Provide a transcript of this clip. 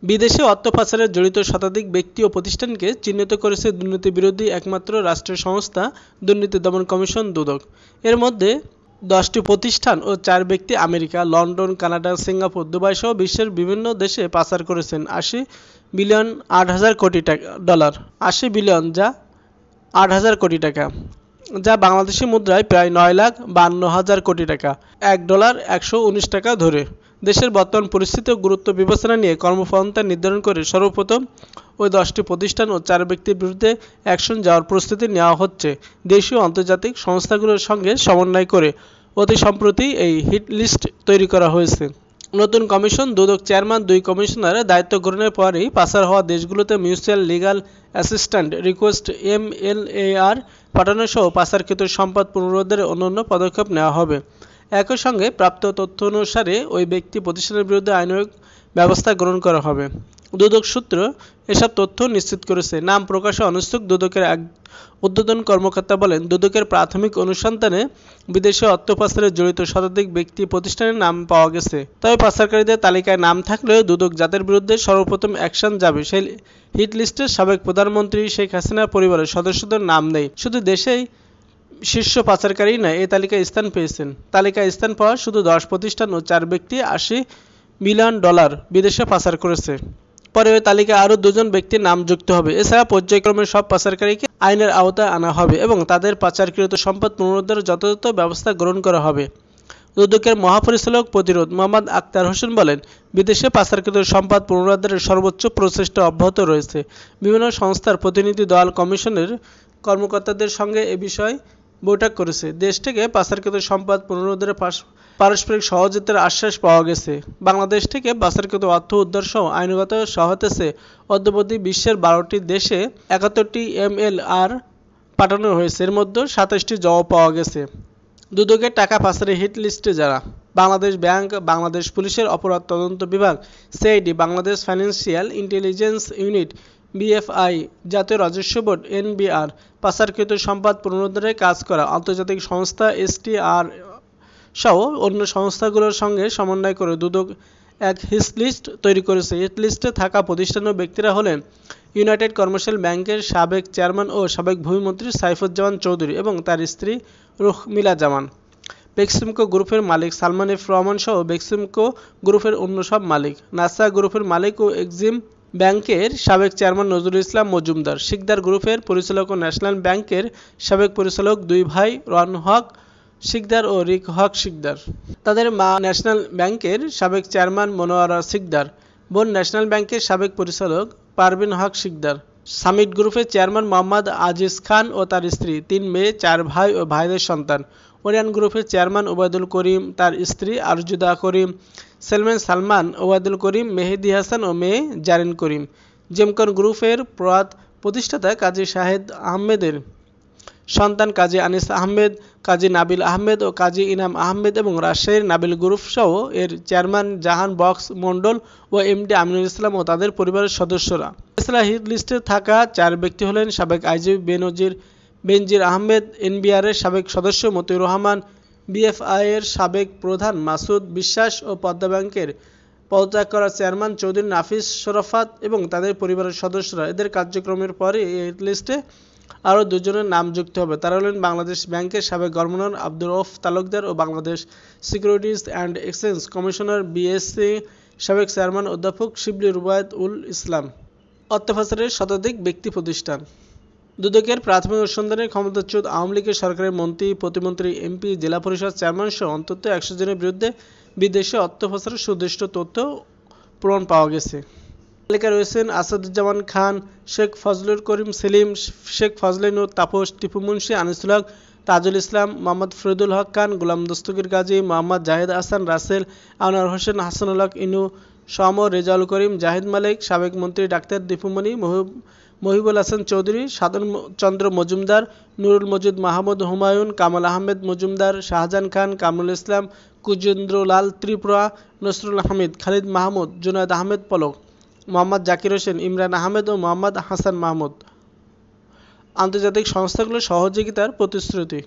বিদেশে অর্থ পাচারে জড়িত শতাধিক ব্যক্তি ও প্রতিষ্ঠানকে চিহ্নিত করেছে দুর্নীতিবিরোধী একমাত্র রাষ্ট্রীয় সংস্থা দুর্নীতি দমন কমিশন দুদক। এর মধ্যে 10টি প্রতিষ্ঠান ও 4 ব্যক্তি America, London, Canada, Singapore, Dubai সহ বিশ্বের বিভিন্ন দেশে পাচার করেছেন 80 বিলিয়ন 8,000 কোটি ডলার। 80 বিলিয়ন যা 8,000 কোটি টাকা, যা বাংলাদেশি মুদ্রায় প্রায় 9,52,000 কোটি টাকা, $1 119 টাকা ধরে। দেশের বর্তমান পরিস্থিতি ও গুরুত্ব বিবেচনা নিয়ে কর্মপন্থা নির্ধারণ করে সর্বপ্রথম ওই 10টি প্রতিষ্ঠান ও 4 ব্যক্তির বিরুদ্ধে অ্যাকশন যাওয়ার প্রস্তুতি নেওয়া হচ্ছে। দেশীয় ও আন্তর্জাতিক সংস্থাগুলোর সঙ্গে সমন্বয় করে অতি সম্প্রতি এই হিট লিস্ট তৈরি করা হয়েছে। নতুন কমিশন দুদক চেয়ারম্যান 2 কমিশনার দায়িত্ব গ্রহণের পরেই পাচার হওয়া দেশগুলোতে mutual legal assistant request MLAR পাঠানো সহ পাচারকৃত সম্পদ পুনরুদ্ধারের অন্যান্য পদক্ষেপ নেওয়া হবে। একই সঙ্গে প্রাপ্ত তথ্য অনুসারে ওই ব্যক্তি প্রতিষ্ঠানের বিরুদ্ধে আইনানুগ ব্যবস্থা গ্রহণ করা হবে। দুদক সূত্র এসব তথ্য নিশ্চিত করেছে। নাম প্রকাশে অনিচ্ছুক দুদকের এক ঊর্ধ্বতন কর্মকর্তা বলেন, দুদকের প্রাথমিক অনুসন্ধানে বিদেশে অর্থ পাচারে জড়িত শতাধিক ব্যক্তি প্রতিষ্ঠানের নাম পাওয়া গেছে। তবে পাচারকারীদের তালিকায় নাম থাকলেও দুদক যাদের বিরুদ্ধে সর্বপ্রথম অ্যাকশন যাবে সেই হিট লিস্টে সাবেক প্রধানমন্ত্রী শেখ হাসিনার পরিবারের সদস্যদের নাম নেই। শুধু দেশেই শীর্ষ পাচারকারী নয়, এই তালিকায় স্থান পেয়েছেন। তালিকায় স্থান পাওয়া শুধু 10 প্রতিষ্ঠান ও 4 ব্যক্তি $80 মিলিয়ন বিদেশে পাচার করেছে। পরে ওই তালিকায় আরও 2 জন ব্যক্তির নাম যুক্ত হবে। এছাড়া পর্যায়ক্রমে সব পাচারকারীকে আইনের আওতায় আনা হবে এবং তাদের পাচারকৃত সম্পদ পুনরুদ্ধারের যথাযথ ব্যবস্থা গ্রহণ করা হবে। দুদকের মহাপরিচালক প্রতিরোধ মোহাম্মদ আক্তার হোসেন বলেন, বিদেশে পাচারকৃত সম্পদ পুনরুদ্ধারের সর্বোচ্চ প্রচেষ্টা অব্যাহত রয়েছে। বিভিন্ন সংস্থার প্রতিনিধি দল কমিশনের কর্মকর্তাদের সঙ্গে এ বিষয়ে বৈঠক করেছে। দেশ থেকে পাচারকৃত সম্পদ পুনরুদ্ধারে পারস্পরিক সহযোগিতার আশ্বাস পাওয়া গেছে। বাংলাদেশ থেকে পাচারকৃত অর্থ উদ্ধার সহ আইনগত সহায়তা চেয়ে অদ্যাবধি বিশ্বের 12টি দেশে 71টি MLR পাঠানো হয়েছে। এর মধ্যে 27টি জবাব পাওয়া গেছে। দুদকের টাকা পাচারের হিট লিস্টে যারা: বাংলাদেশ ব্যাংক, বাংলাদেশ পুলিশের অপরাধ তদন্ত বিভাগ, CID, Bangladesh financial intelligence unit, BFI, জাতীয় রাজস্ব বোর্ড, NBR, পাচারকৃত সম্পদ পুনরুদ্ধারে কাজ করা আন্তর্জাতিক সংস্থা STR সহ অন্য সংস্থাগুলোর সঙ্গে সমন্বয় করে দুদক এক হিট লিস্ট তৈরি করেছে। হিট লিস্টে থাকা প্রতিষ্ঠান ও ব্যক্তিরা হলেন ইউনাইটেড কমার্শিয়াল ব্যাংকের সাবেক চেয়ারম্যান ও সাবেক ভূমিমন্ত্রী সাইফুজ্জামান চৌধুরী এবং তার স্ত্রী রুহমিলা জামান, বেক্সিমকো গ্রুপের মালিক সালমান এফ রহমান সহ বেক্সিমকো গ্রুপের অন্য সব মালিক, নাসা গ্রুপের মালিক ও এক্সিম ব্যাংকের সাবেক চেয়ারম্যান নজরুল ইসলাম মজুমদার, শিকদার গ্রুপের পরিচালক ও ন্যাশনাল ব্যাংকের সাবেক পরিচালক 2 ভাই রন হক শিকদার ও রিক হক শিকদার, তাদের মা ন্যাশনাল ব্যাংকের সাবেক চেয়ারম্যান মনোয়ারা শিকদার, বোন ন্যাশনাল ব্যাংকের সাবেক পরিচালক পারভিন হক শিকদার, সামিট গ্রুপের চেয়ারম্যান মোহাম্মদ আজিজ খান ও তার স্ত্রী, 3 মেয়ে, 4 ভাই ও ভাইদের সন্তান, ওরিয়ান গ্রুপের চেয়ারম্যান ওবায়দুল করিম, তার স্ত্রী আরজুদা করিম, সেলমান সালমান, ওবায়দুল করিম, মেহেদি হাসান ও মেয়ে জারিন করিম, জেমকন গ্রুপের প্রতিষ্ঠাতা কাজী শাহেদ আহমেদের সন্তান কাজী আনিস আহমেদ, কাজী নাবিল আহমেদ ও কাজী ইনাম আহমেদ এবং রাজশাহীর নাবিল গ্রুপ সহ এর চেয়ারম্যান জাহান বক্স মণ্ডল ও MD আমিনুল ইসলাম ও তাদের পরিবারের সদস্যরা। এছাড়া হিট লিস্টে থাকা 4 ব্যক্তি হলেন সাবেক আইজিপি বেনজির আহমেদ, NBR এর সাবেক সদস্য মতিউর রহমান, BFI এর সাবেক প্রধান মাসুদ বিশ্বাস ও পদ্মা ব্যাংকের পদত্যাগ করা চেয়ারম্যান চৌধুরী নাফিস শরাফত এবং তাদের পরিবারের সদস্যরা। এদের কার্যক্রমের পরে এই হিট লিস্টে আরও 2 জনের নাম যুক্ত হবে। তারা হলেন বাংলাদেশ ব্যাংকের সাবেক গভর্নর আব্দুর রউফ তালুকদার ও বাংলাদেশ সিকিউরিটিজ অ্যান্ড এক্সচেঞ্জ কমিশনের BSC সাবেক চেয়ারম্যান অধ্যাপক শিবলি রুবায়েত উল ইসলাম। অর্থ পাচারের শতাধিক ব্যক্তি প্রতিষ্ঠান: দুদকের প্রাথমিক অনুসন্ধানে ক্ষমতাচ্যুত আওয়ামী লীগের সরকারের মন্ত্রী, প্রতিমন্ত্রী, MP, জেলা পরিষদ চেয়ারম্যান সহ অন্তত 100 জনের বিরুদ্ধে বিদেশে অর্থ পাচারের সুনির্দিষ্ট তথ্য প্রমাণ পাওয়া গেছে। তালিকায় রয়েছেন আসাদুজ্জামান খান, শেখ ফজলুল করিম সেলিম, শেখ ফজলে নূর তাপস, টিপু মুন্সি, আনিসুল হক, তাজুল ইসলাম, মোহাম্মদ ফরিদুল হক খান, গোলাম দস্তগীর গাজী, মোহাম্মদ জাহিদ হাসান রাসেল, আনোয়ার হোসেন, হাসানুল হক ইনু, সম, রেজাউল করিম, জাহিদ মালিক, সাবেক মন্ত্রী ডাক্তার দীপুমণি, মহিবুল হাসান চৌধুরী, সাধন চন্দ্র মজুমদার, নুরুল মজিদ মাহমুদ হুমায়ুন, কামাল আহমেদ মজুমদার, শাহজাহান খান, কামরুল ইসলাম, কুজেন্দ্র লাল ত্রিপুরা, নসরুল হামিদ, খালিদ মাহমুদ, জুনায়েদ আহমেদ পলক, মোহাম্মদ জাকির হোসেন, ইমরান আহমেদ ও মোহাম্মদ হাসান মাহমুদ। আন্তর্জাতিক সংস্থাগুলোর সহযোগিতার প্রতিশ্রুতি।